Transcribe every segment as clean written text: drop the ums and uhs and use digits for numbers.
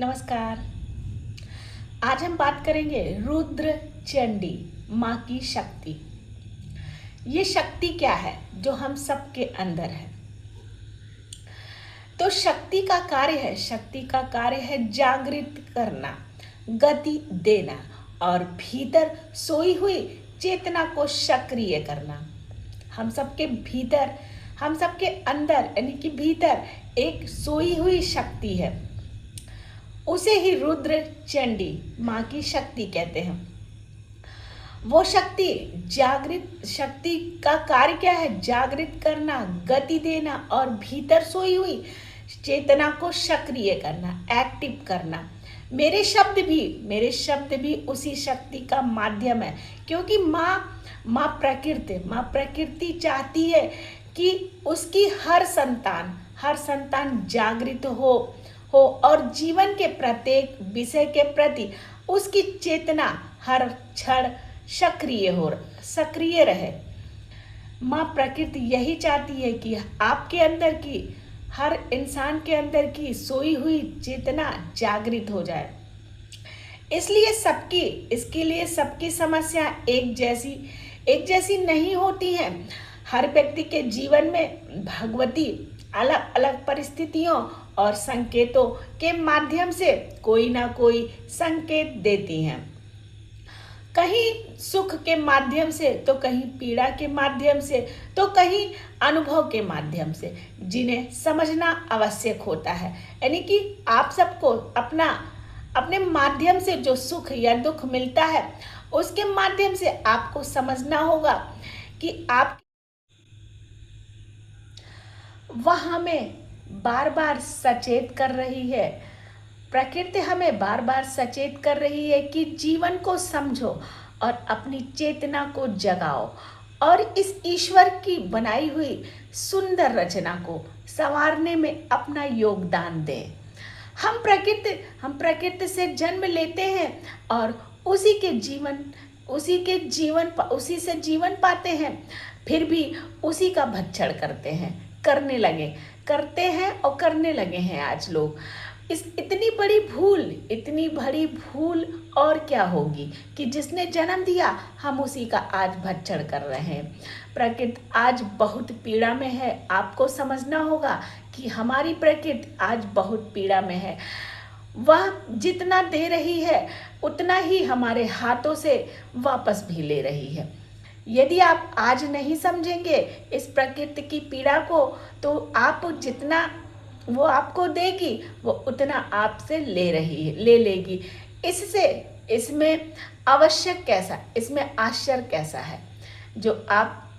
नमस्कार। आज हम बात करेंगे रुद्र चंडी माँ की शक्ति। ये शक्ति क्या है जो हम सबके अंदर है? तो शक्ति का कार्य है जागृत करना, गति देना और भीतर सोई हुई चेतना को सक्रिय करना। हम सबके भीतर, हम सबके अंदर यानी कि भीतर एक सोई हुई शक्ति है, उसे ही रुद्र चंडी माँ की शक्ति कहते हैं। वो शक्ति का कार्य क्या है? जागृत करना, गति देना और भीतर सोई हुई चेतना को सक्रिय करना, एक्टिव करना। मेरे शब्द भी उसी शक्ति का माध्यम है, क्योंकि माँ प्रकृति चाहती है कि उसकी हर संतान जागृत हो और जीवन के प्रत्येक विषय के प्रति उसकी चेतना हर क्षण सक्रिय रहे। माँ प्रकृति यही चाहती है कि आपके अंदर की, हर इंसान के अंदर की सोई हुई चेतना जागृत हो जाए। इसके लिए सबकी समस्या एक जैसी नहीं होती हैं। हर व्यक्ति के जीवन में भगवती अलग अलग परिस्थितियों और संकेतों के माध्यम से कोई ना कोई संकेत देती हैं, कहीं सुख के माध्यम से, तो कहीं पीड़ा के माध्यम से, तो कहीं अनुभव के माध्यम से, जिन्हें समझना आवश्यक होता है। यानी कि आप सबको अपने माध्यम से जो सुख या दुख मिलता है, उसके माध्यम से आपको समझना होगा कि आप वह हमें बार बार सचेत कर रही है। प्रकृति हमें बार बार सचेत कर रही है कि जीवन को समझो और अपनी चेतना को जगाओ और इस ईश्वर की बनाई हुई सुंदर रचना को संवारने में अपना योगदान दें। हम प्रकृति से जन्म लेते हैं और उसी से जीवन पाते हैं, फिर भी उसी का भक्षण करने लगे हैं आज लोग। इतनी बड़ी भूल और क्या होगी कि जिसने जन्म दिया हम उसी का आज भक्षण कर रहे हैं। प्रकृति आज बहुत पीड़ा में है। आपको समझना होगा कि हमारी प्रकृति आज बहुत पीड़ा में है। वह जितना दे रही है उतना ही हमारे हाथों से वापस भी ले रही है। यदि आप आज नहीं समझेंगे इस प्रकृति की पीड़ा को, तो आप जितना वो आपको देगी वो उतना आपसे ले लेगी। इसमें आश्चर्य कैसा है?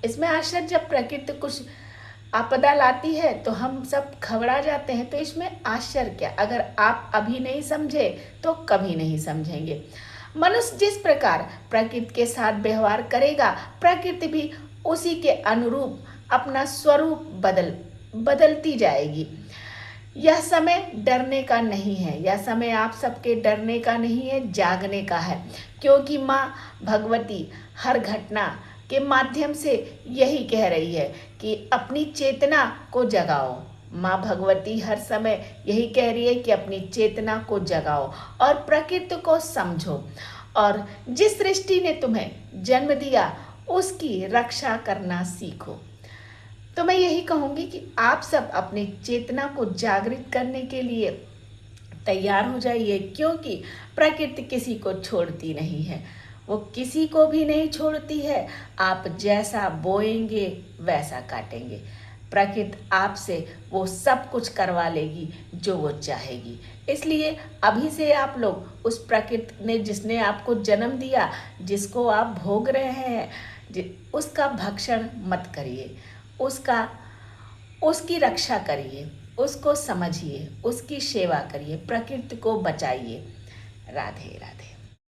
इसमें आश्चर्य, जब प्रकृति कुछ आपदा लाती है तो हम सब घबरा जाते हैं, तो इसमें आश्चर्य क्या? अगर आप अभी नहीं समझे तो कभी नहीं समझेंगे। मनुष्य जिस प्रकार प्रकृति के साथ व्यवहार करेगा, प्रकृति भी उसी के अनुरूप अपना स्वरूप बदलती जाएगी। यह समय डरने का नहीं है, यह समय आप सबके डरने का नहीं है, जागने का है। क्योंकि माँ भगवती हर घटना के माध्यम से यही कह रही है कि अपनी चेतना को जगाओ। माँ भगवती हर समय यही कह रही है कि अपनी चेतना को जगाओ और प्रकृति को समझो, और जिस सृष्टि ने तुम्हें जन्म दिया उसकी रक्षा करना सीखो। तो मैं यही कहूँगी कि आप सब अपनी चेतना को जागृत करने के लिए तैयार हो जाइए, क्योंकि प्रकृति किसी को छोड़ती नहीं है, वो किसी को भी नहीं छोड़ती है। आप जैसा बोएंगे वैसा काटेंगे। प्रकृति आपसे वो सब कुछ करवा लेगी जो वो चाहेगी। इसलिए अभी से आप लोग उस प्रकृति ने, जिसने आपको जन्म दिया, जिसको आप भोग रहे हैं, उसका भक्षण मत करिए, उसकी रक्षा करिए, उसको समझिए, उसकी सेवा करिए, प्रकृति को बचाइए। राधे राधे।